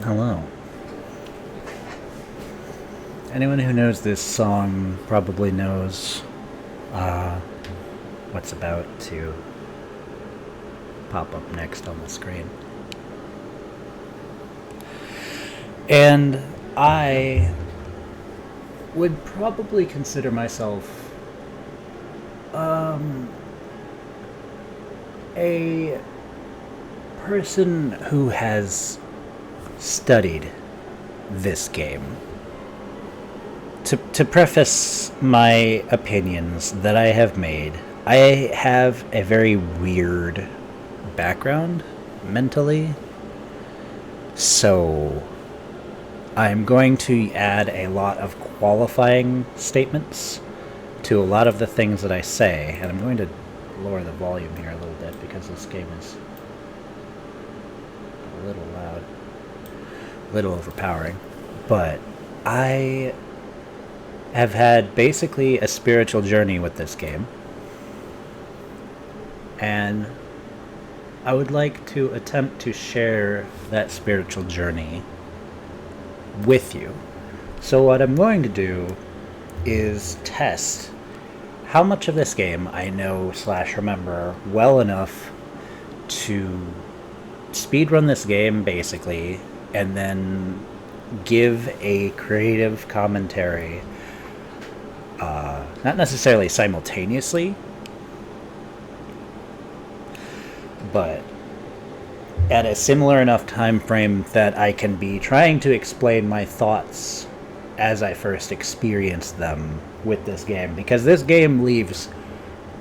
Hello. Anyone who knows this song probably knows uh, what's about to pop up next on the screen. And I would probably consider myself a person who has studied this game. To preface my opinions that I have made, I have a very weird background mentally, so I'm going to add a lot of qualifying statements to a lot of the things that I say, and I'm going to lower the volume here a little bit because this game is a little loud, a little overpowering. But I have had basically a spiritual journey with this game, and I would like to attempt to share that spiritual journey with you. So what I'm going to do is test how much of this game I know / remember well enough to speedrun this game basically, and then give a creative commentary, not necessarily simultaneously, but at a similar enough time frame that I can be trying to explain my thoughts as I first experienced them with this game, because this game leaves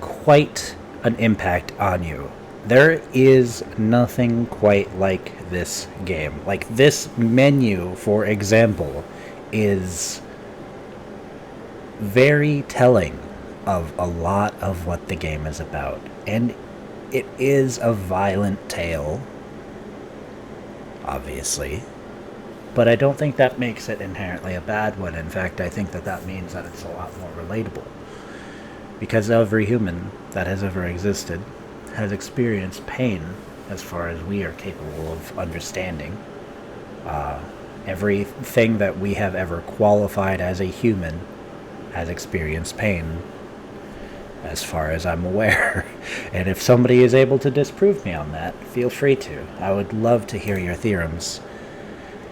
quite an impact on you. There is nothing quite like this game. Like, this menu, for example, is very telling of a lot of what the game is about. And it is a violent tale, obviously, but I don't think that makes it inherently a bad one. In fact, I think that means that it's a lot more relatable. Because every human that has ever existed has experienced pain as far as we are capable of understanding. Everything that we have ever qualified as a human has experienced pain, as far as I'm aware. And if somebody is able to disprove me on that, feel free to. I would love to hear your theorems.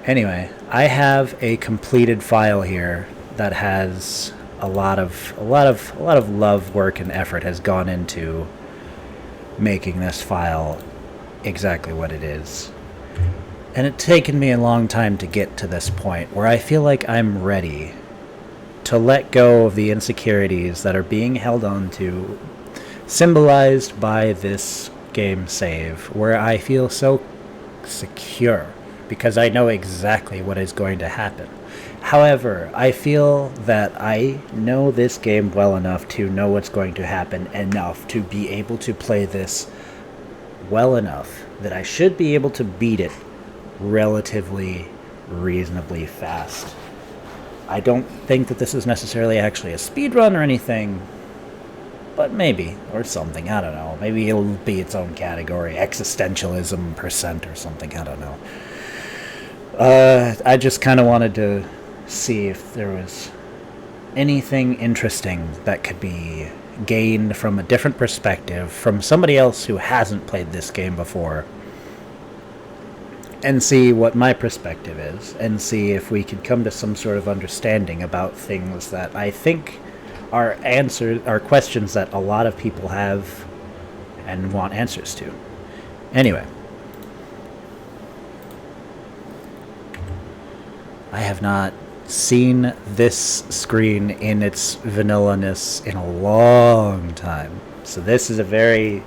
Anyway, I have a completed file here that has a lot of love, work, and effort has gone into making this file exactly what it is. And it's taken me a long time to get to this point where I feel like I'm ready to let go of the insecurities that are being held on to, symbolized by this game save, where I feel so secure because I know exactly what is going to happen. However, I feel that I know this game well enough to know what's going to happen enough to be able to play this well enough that I should be able to beat it relatively reasonably fast. I don't think that this is necessarily actually a speedrun or anything, but maybe, or something, I don't know. Maybe it'll be its own category, existentialism percent or something, I don't know. I just kind of wanted to see if there was anything interesting that could be gained from a different perspective, from somebody else who hasn't played this game before, and see what my perspective is, and see if we could come to some sort of understanding about things that I think are questions that a lot of people have and want answers to. Anyway, I have not seen this screen in its vanilla-ness in a long time, so this is a very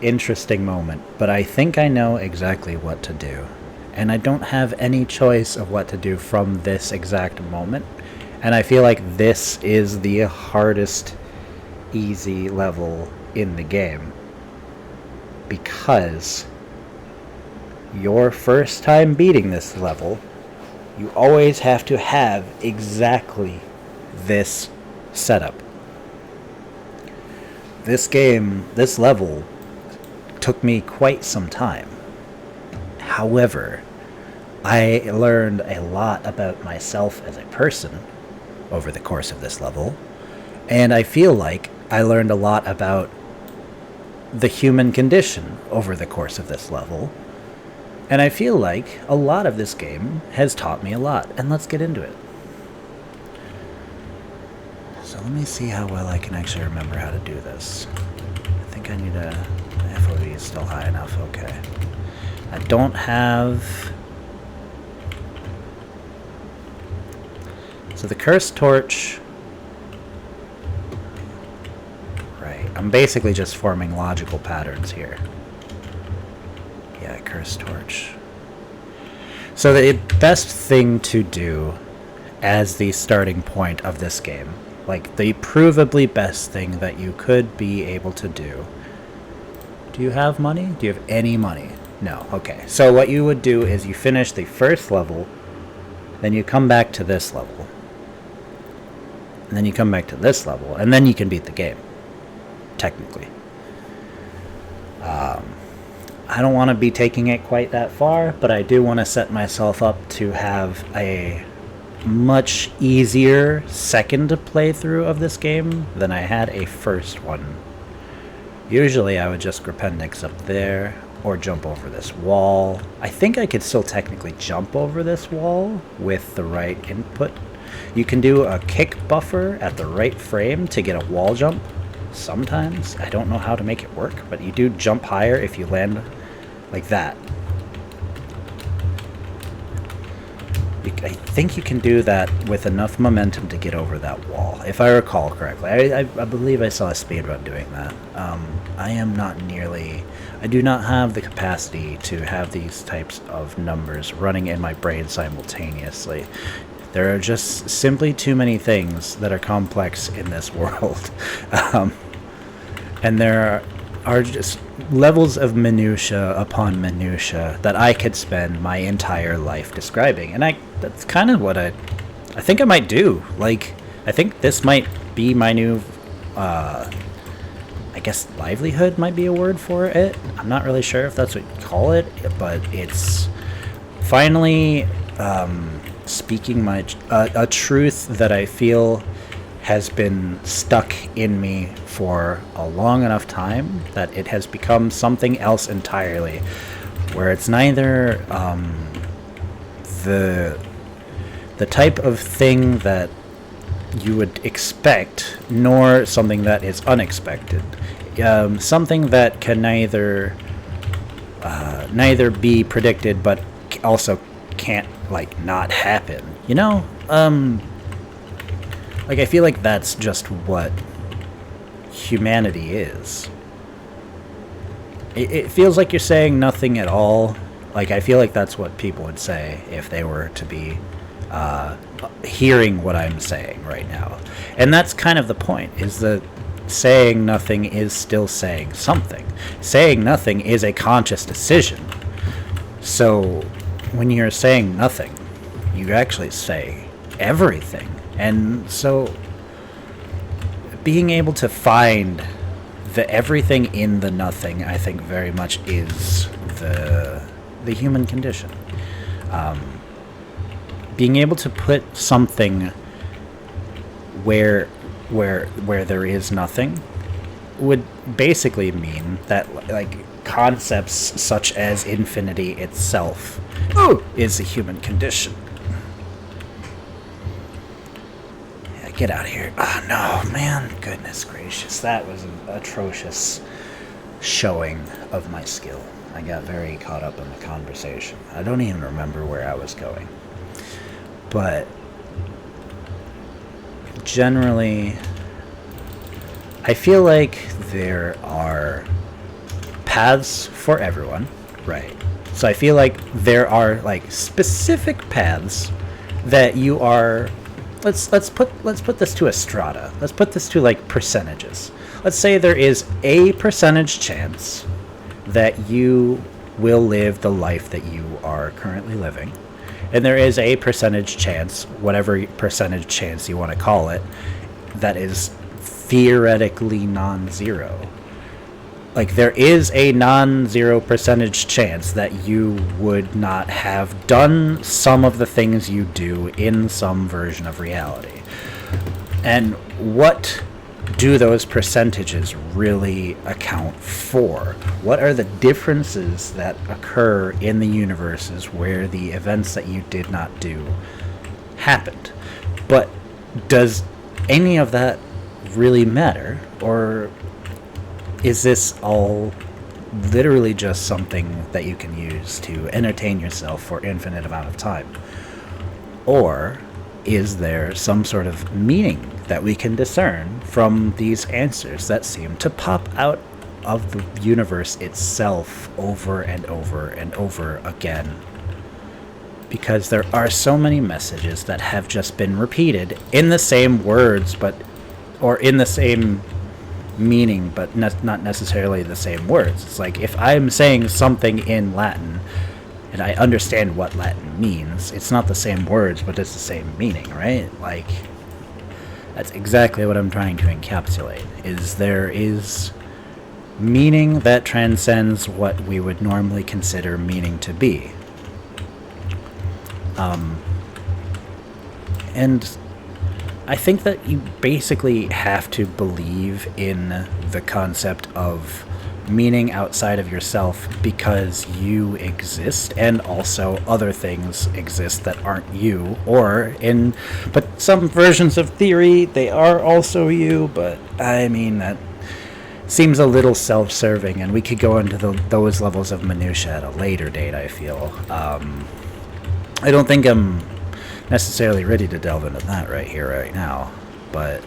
interesting moment, but I think I know exactly what to do, and I don't have any choice of what to do from this exact moment, and I feel like this is the hardest easy level in the game, because your first time beating this level, you always have to have exactly this setup. This level took me quite some time. However, I learned a lot about myself as a person over the course of this level, and I feel like I learned a lot about the human condition over the course of this level, and I feel like a lot of this game has taught me a lot, and let's get into it. So let me see how well I can actually remember how to do this. I think I need a... The FOV is still high enough, okay. I don't have... So the cursed torch... Right, I'm basically just forming logical patterns here. Yeah, cursed torch. So the best thing to do as the starting point of this game, like the provably best thing that you could be able to do. Do you have money? Do you have any money? No. Okay. So what you would do is you finish the first level, then you come back to this level, and then you come back to this level, and then you can beat the game, technically. I don't want to be taking it quite that far, but I do want to set myself up to have a much easier second playthrough of this game than I had a first one. Usually I would just Grapendix up there, or jump over this wall. I think I could still technically jump over this wall with the right input. You can do a kick buffer at the right frame to get a wall jump. Sometimes. I don't know how to make it work, but you do jump higher if you land like that. I think you can do that with enough momentum to get over that wall, if I recall correctly. I believe I saw a speedrun doing that. I am not nearly... I do not have the capacity to have these types of numbers running in my brain simultaneously. There are just simply too many things that are complex in this world. And there are just levels of minutia upon minutia that I could spend my entire life describing. And that's kind of what I think I might do. Like, I think this might be my new, I guess livelihood might be a word for it. I'm not really sure if that's what you call it, but it's finally speaking a truth that I feel has been stuck in me for a long enough time that it has become something else entirely, where it's neither the type of thing that you would expect, nor something that is unexpected. Something that can neither be predicted, but also can't, like, not happen. You know? Like, I feel like that's just what humanity is. It feels like you're saying nothing at all. Like, I feel like that's what people would say if they were to be hearing what I'm saying right now. And that's kind of the point, is that saying nothing is still saying something. Saying nothing is a conscious decision. So, when you're saying nothing, you actually say everything. And so, being able to find the everything in the nothing, I think very much is the human condition. Being able to put something where there is nothing would basically mean that, like, concepts such as infinity itself is the human condition. Get out of here. Oh, no, man. Goodness gracious. That was an atrocious showing of my skill. I got very caught up in the conversation. I don't even remember where I was going. But generally, I feel like there are paths for everyone, right? So I feel like there are, like, specific paths that you are... Let's put this to a strata. Let's put this to, like, percentages. Let's say there is a percentage chance that you will live the life that you are currently living, and there is a percentage chance, whatever percentage chance you want to call it, that is theoretically non-zero. Like, there is a non-zero percentage chance that you would not have done some of the things you do in some version of reality. And what do those percentages really account for? What are the differences that occur in the universes where the events that you did not do happened? But does any of that really matter? Or is this all literally just something that you can use to entertain yourself for infinite amount of time? Or is there some sort of meaning that we can discern from these answers that seem to pop out of the universe itself over and over and over again? Because there are so many messages that have just been repeated in the same words, or in the same meaning, but not necessarily the same words. It's like, if I'm saying something in Latin and I understand what Latin means, it's not the same words, but it's the same meaning, right? Like, that's exactly what I'm trying to encapsulate, is there is meaning that transcends what we would normally consider meaning to be. And I think that you basically have to believe in the concept of meaning outside of yourself because you exist, and also other things exist that aren't you, but some versions of theory, they are also you, but I mean, that seems a little self-serving, and we could go into those levels of minutia at a later date, I feel. I don't think I'm necessarily ready to delve into that right now, but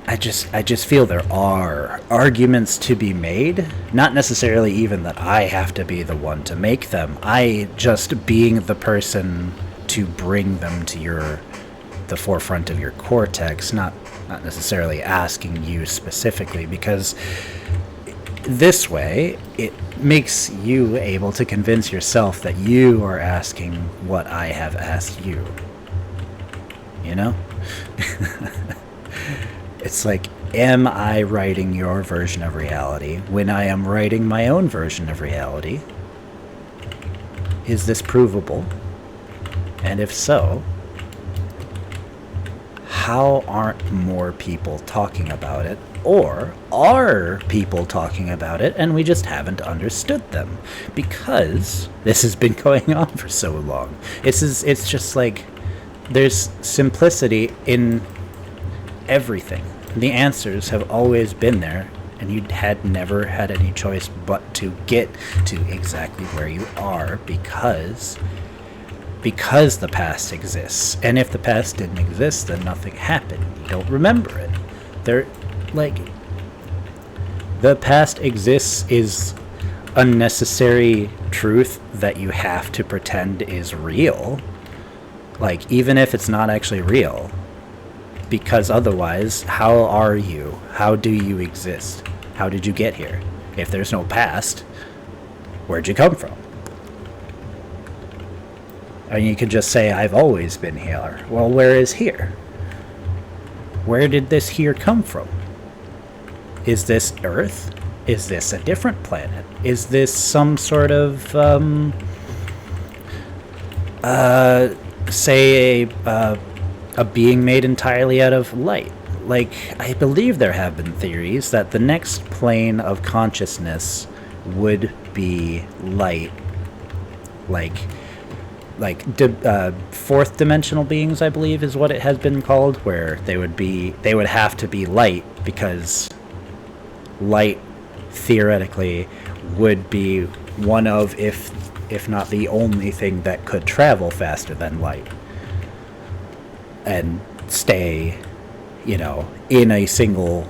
I just feel there are arguments to be made, not necessarily even that I have to be the one to make them. I just being the person to bring them to the forefront of your cortex, not necessarily asking you specifically, because this way it makes you able to convince yourself that you are asking what I have asked you. You know? It's like, am I writing your version of reality when I am writing my own version of reality? Is this provable? And if so, how aren't more people talking about it? Or are people talking about it and we just haven't understood them? Because this has been going on for so long. It's just like, there's simplicity in everything. The answers have always been there, and you had never had any choice but to get to exactly where you are because the past exists. And if the past didn't exist, then nothing happened. You don't remember it. The past exists is a necessary truth that you have to pretend is real. Like, even if it's not actually real. Because otherwise, how are you? How do you exist? How did you get here? If there's no past, where'd you come from? And you could just say, I've always been here. Well, where is here? Where did this here come from? Is this Earth? Is this a different planet? Is this some sort of, say a being made entirely out of light? Like, I believe there have been theories that the next plane of consciousness would be light. Fourth dimensional beings, I believe, is what it has been called, where they would have to be light, because light theoretically would be one of, if not the only thing that could travel faster than light and stay, in a single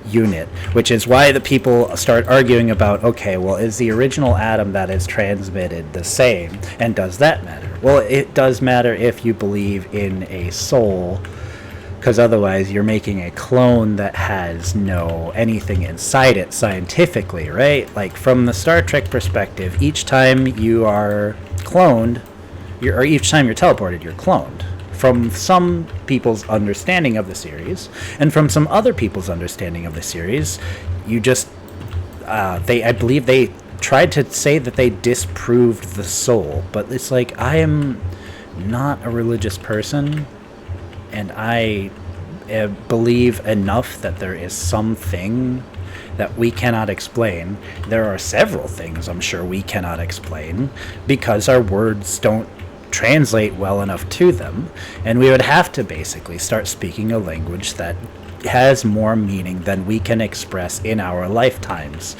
unit, which is why the people start arguing about, okay, well, is the original atom that is transmitted the same, and does that matter? Well, it does matter if you believe in a soul, because otherwise you're making a clone that has no anything inside it scientifically, right? Like, from the Star Trek perspective, each time you are cloned, or each time you're teleported, you're cloned from some people's understanding of the series, and from some other people's understanding of the series, you just I believe they tried to say that they disproved the soul, but it's like, I am not a religious person, and I believe enough that there is something that we cannot explain. There are several things I'm sure we cannot explain because our words don't translate well enough to them, and we would have to basically start speaking a language that has more meaning than we can express in our lifetimes,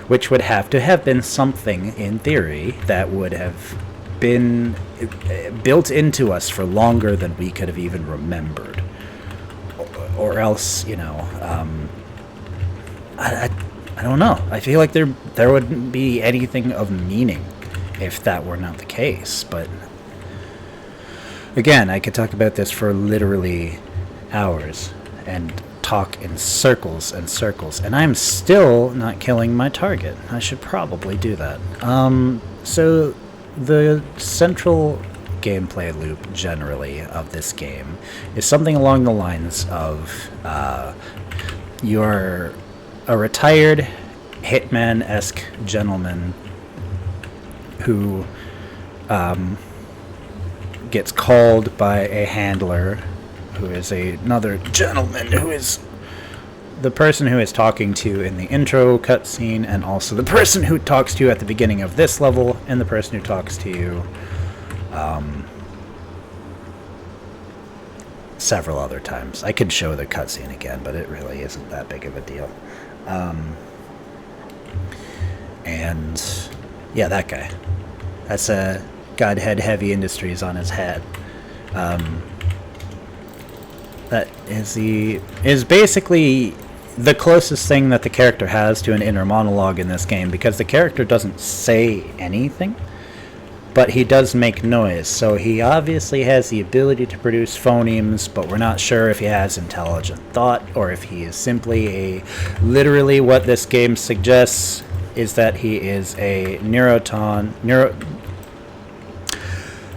which would have to have been something, in theory, that would have been built into us for longer than we could have even remembered. Or else, I don't know. I feel like there wouldn't be anything of meaning if that were not the case. But again, I could talk about this for literally hours and talk in circles and circles, and I'm still not killing my target. I should probably do that. So the central gameplay loop generally of this game is something along the lines of you're a retired hitman-esque gentleman who gets called by a handler who is another gentleman who is the person who is talking to you in the intro cutscene, and also the person who talks to you at the beginning of this level, and the person who talks to you several other times. I could show the cutscene again, but it really isn't that big of a deal. And yeah, that guy. That's a Godhead Heavy Industries on his head. That is basically the closest thing that the character has to an inner monologue in this game, because the character doesn't say anything, but he does make noise. So he obviously has the ability to produce phonemes, but we're not sure if he has intelligent thought or if he is simply literally what this game suggests is that he is a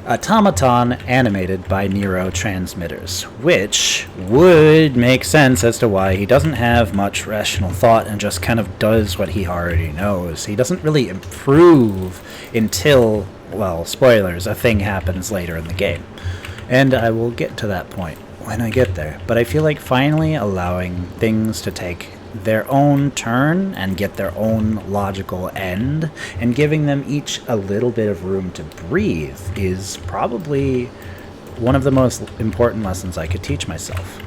automaton animated by neurotransmitters, which would make sense as to why he doesn't have much rational thought and just kind of does what he already knows. He doesn't really improve until, well, spoilers, a thing happens later in the game. And I will get to that point when I get there. But I feel like finally allowing things to take their own turn and get their own logical end, and giving them each a little bit of room to breathe, is probably one of the most important lessons I could teach myself.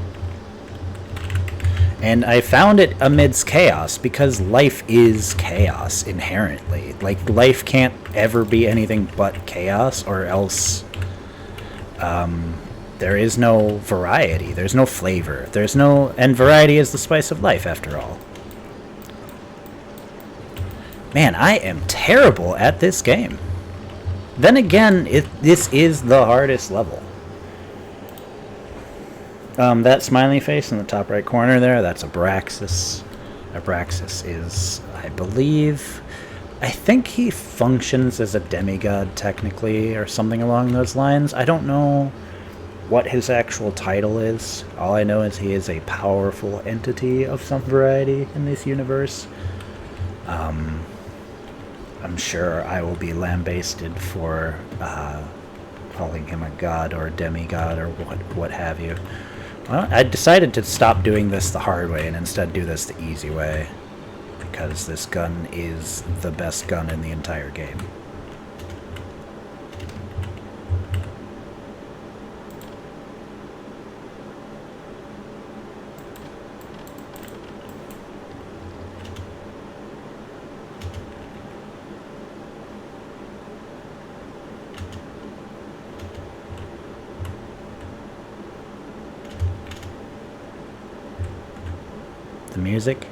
And I found it amidst chaos, because life is chaos inherently. Like, life can't ever be anything but chaos, or else there is no variety, there's no flavor, and variety is the spice of life, after all. Man, I am terrible at this game. Then again, this is the hardest level. That smiley face in the top right corner there, that's Abraxas. Abraxas is, I think he functions as a demigod, technically, or something along those lines. I don't know what his actual title is. All I know is he is a powerful entity of some variety in this universe. I'm sure I will be lambasted for calling him a god or a demigod or what have you. Well, I decided to stop doing this the hard way and instead do this the easy way, because this gun is the best gun in the entire game. The music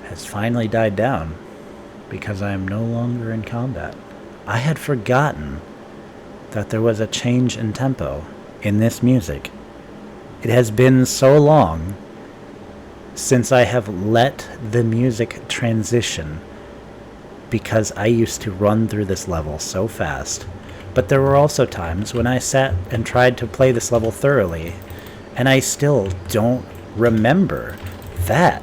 has finally died down because I am no longer in combat. I had forgotten that there was a change in tempo in this music. It has been so long since I have let the music transition, because I used to run through this level so fast But there were also times when I sat and tried to play this level thoroughly, and I still don't remember that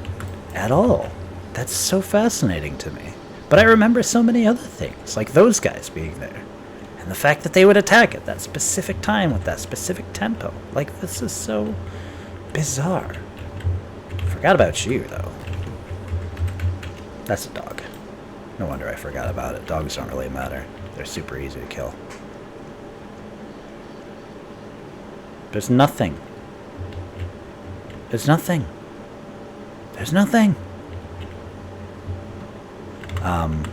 at all. That's so fascinating to me. But I remember so many other things, like those guys being there. And the fact that they would attack at that specific time with that specific tempo. Like, this is so bizarre. Forgot about you, though. That's a dog. No wonder I forgot about it. Dogs don't really matter. They're super easy to kill. There's nothing. There's nothing. There's nothing.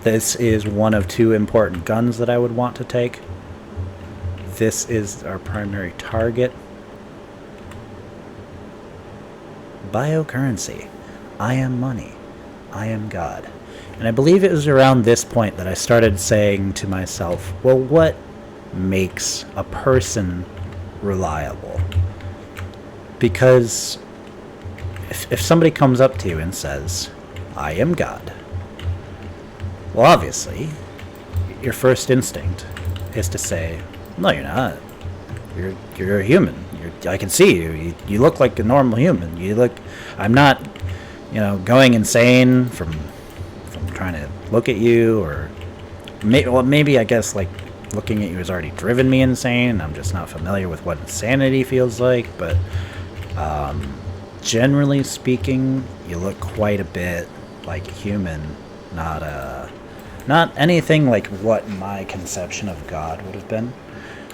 This is one of two important guns that I would want to take. This is our primary target. Biocurrency. I am money. I am God. And I believe it was around this point that I started saying to myself, well, what makes a person reliable? Because if somebody comes up to you and says, I am God, well, obviously, your first instinct is to say, no, you're not. You're a human. I can see you. You look like a normal human. I'm not, going insane from trying to look at you, or maybe I guess like looking at you has already driven me insane. I'm just not familiar with what insanity feels like, but generally speaking, you look quite a bit like a human, not anything like what my conception of God would have been.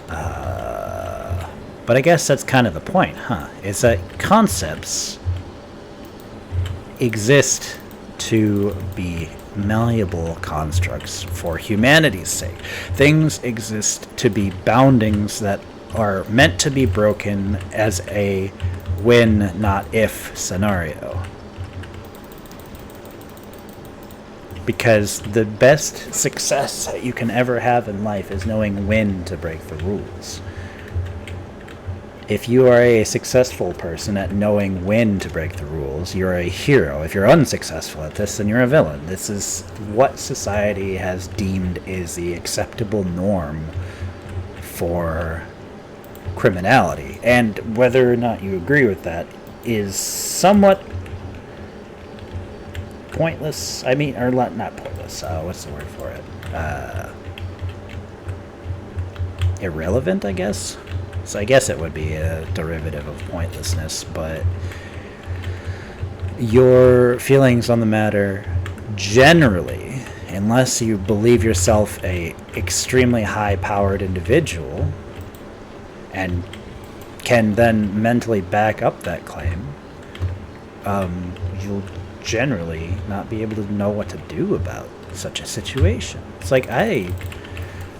But I guess that's kind of the point, huh? Is that concepts exist to be malleable constructs for humanity's sake. Things exist to be boundings that are meant to be broken as a when, not if scenario. Because the best success that you can ever have in life is knowing when to break the rules. If you are a successful person at knowing when to break the rules, you're a hero. If you're unsuccessful at this, then you're a villain. This is what society has deemed is the acceptable norm for criminality. And whether or not you agree with that is somewhat pointless. I mean, or not pointless. What's the word for it? Irrelevant, I guess. So I guess it would be a derivative of pointlessness, but your feelings on the matter generally, unless you believe yourself a extremely high-powered individual and can then mentally back up that claim, you'll generally not be able to know what to do about such a situation. It's like,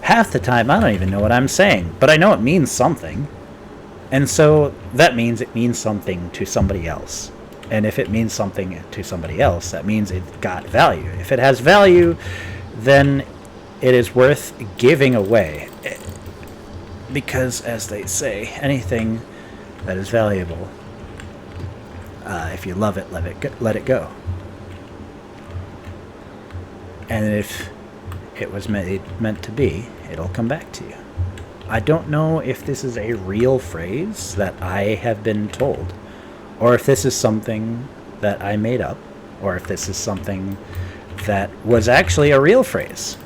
half the time I don't even know what I'm saying, but I know it means something. And so that means it means something to somebody else. And if it means something to somebody else, that means it got value. If it has value, then it is worth giving away. Because, as they say, anything that is valuable, if you love it, let it go. And if it was meant to be, it'll come back to you. I don't know if this is a real phrase that I have been told, or if this is something that I made up, or if this is something that was actually a real phrase.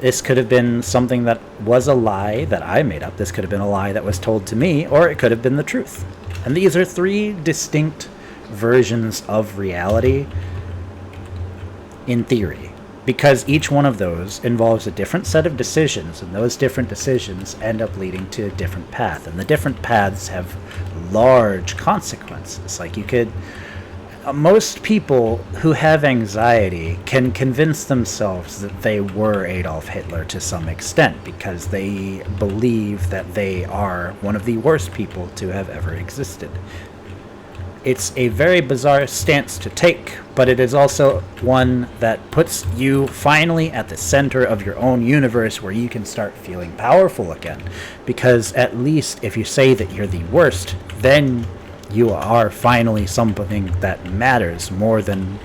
This could have been something that was a lie that I made up. This could have been a lie that was told to me, or it could have been the truth. And these are three distinct versions of reality in theory. Because each one of those involves a different set of decisions, and those different decisions end up leading to a different path. And the different paths have large consequences. Like most people who have anxiety can convince themselves that they were Adolf Hitler to some extent, because they believe that they are one of the worst people to have ever existed. It's a very bizarre stance to take, but it is also one that puts you finally at the center of your own universe, where you can start feeling powerful again. Because at least if you say that you're the worst, then you are finally something that matters more than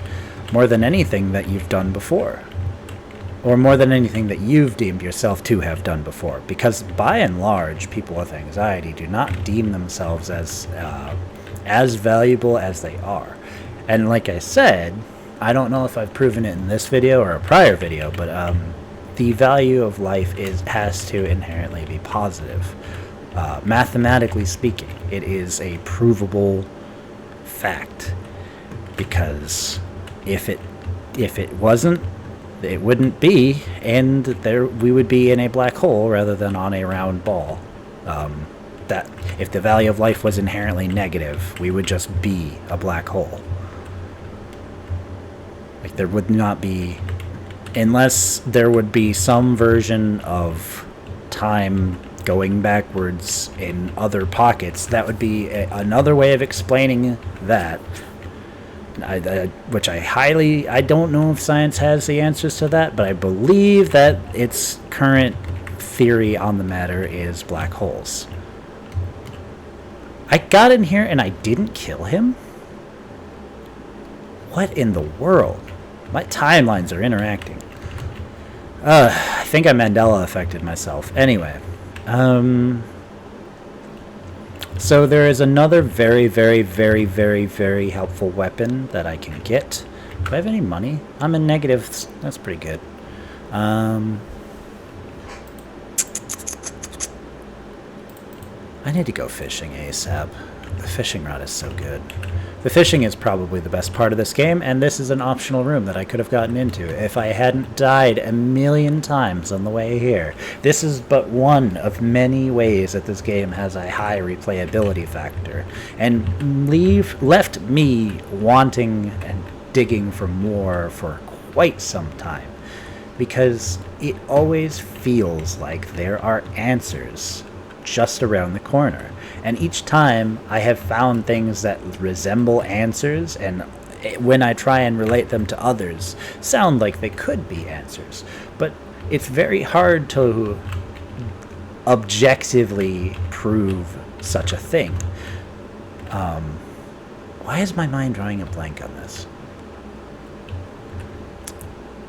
anything that you've done before. or more than anything that you've deemed yourself to have done before. Because by and large, people with anxiety do not deem themselves as valuable as they are. And like I said, I don't know if I've proven it in this video or a prior video, but the value of life has to inherently be positive. Mathematically speaking, it is a provable fact, because if it wasn't, it wouldn't be, and we would be in a black hole rather than on a round ball. That if the value of life was inherently negative, we would just be a black hole. Like, there would not be, unless there would be some version of time going backwards in other pockets. That would be another way of explaining that, which I don't know if science has the answers to that, but I believe that its current theory on the matter is black holes. I got in here and I didn't kill him? What in the world? My timelines are interacting. I think I Mandela affected myself. Anyway. So there is another very, very, very, very, very helpful weapon that I can get. Do I have any money? I'm in negatives. That's pretty good. I need to go fishing ASAP. The fishing rod is so good. The fishing is probably the best part of this game, and this is an optional room that I could have gotten into if I hadn't died a million times on the way here. This is but one of many ways that this game has a high replayability factor, and left me wanting and digging for more for quite some time, because it always feels like there are answers just around the corner. And each time I have found things that resemble answers, and when I try and relate them to others, sound like they could be answers. But it's very hard to objectively prove such a thing. Why is my mind drawing a blank on this?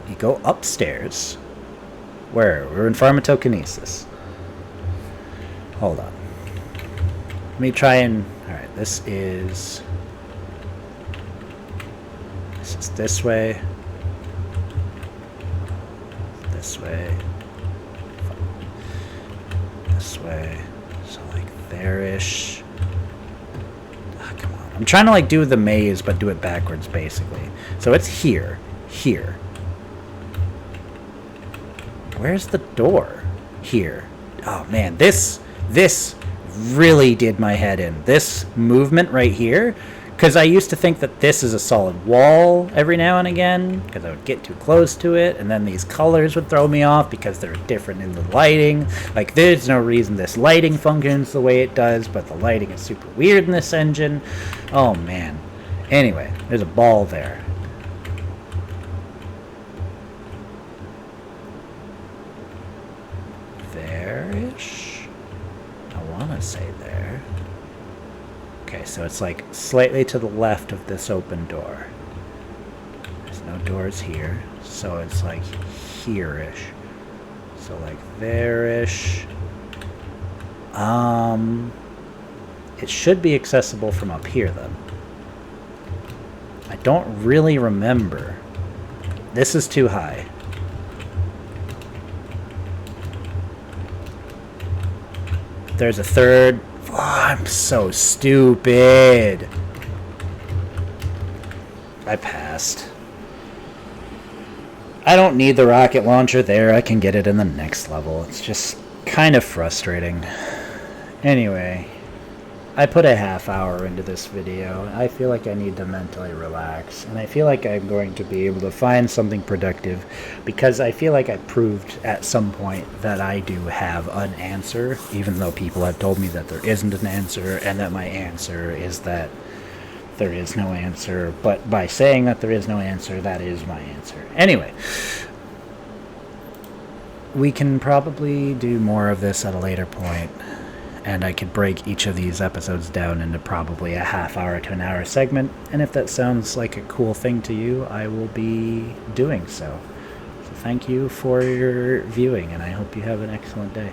You go upstairs. Where? We're in pharmacokinesis. Hold on. Let me try and... Alright, this is this way. This way. This way. So, like, there-ish. Ah, come on. I'm trying to, like, do the maze, but do it backwards, basically. So it's here. Here. Where's the door? Here. Oh, man. This really did my head in. This movement right here, because I used to think that this is a solid wall every now and again, because I would get too close to it, and then these colors would throw me off because they're different in the lighting. Like, there's no reason this lighting functions the way it does, but the lighting is super weird in this engine. Oh, man. Anyway, there's a ball there. There-ish? I want to say there. Okay, so it's like slightly to the left of this open door. There's no doors here, so it's like here-ish. So like there-ish. It should be accessible from up here then. I don't really remember. This is too high. There's a third. Oh, I'm so stupid. I passed. I don't need the rocket launcher there. I can get it in the next level. It's just kind of frustrating. Anyway, I put a half hour into this video. I feel like I need to mentally relax, and I feel like I'm going to be able to find something productive, because I feel like I proved at some point that I do have an answer, even though people have told me that there isn't an answer, and that my answer is that there is no answer. But by saying that there is no answer, that is my answer. Anyway, we can probably do more of this at a later point. And I could break each of these episodes down into probably a half hour to an hour segment. And if that sounds like a cool thing to you, I will be doing so. So thank you for your viewing, and I hope you have an excellent day.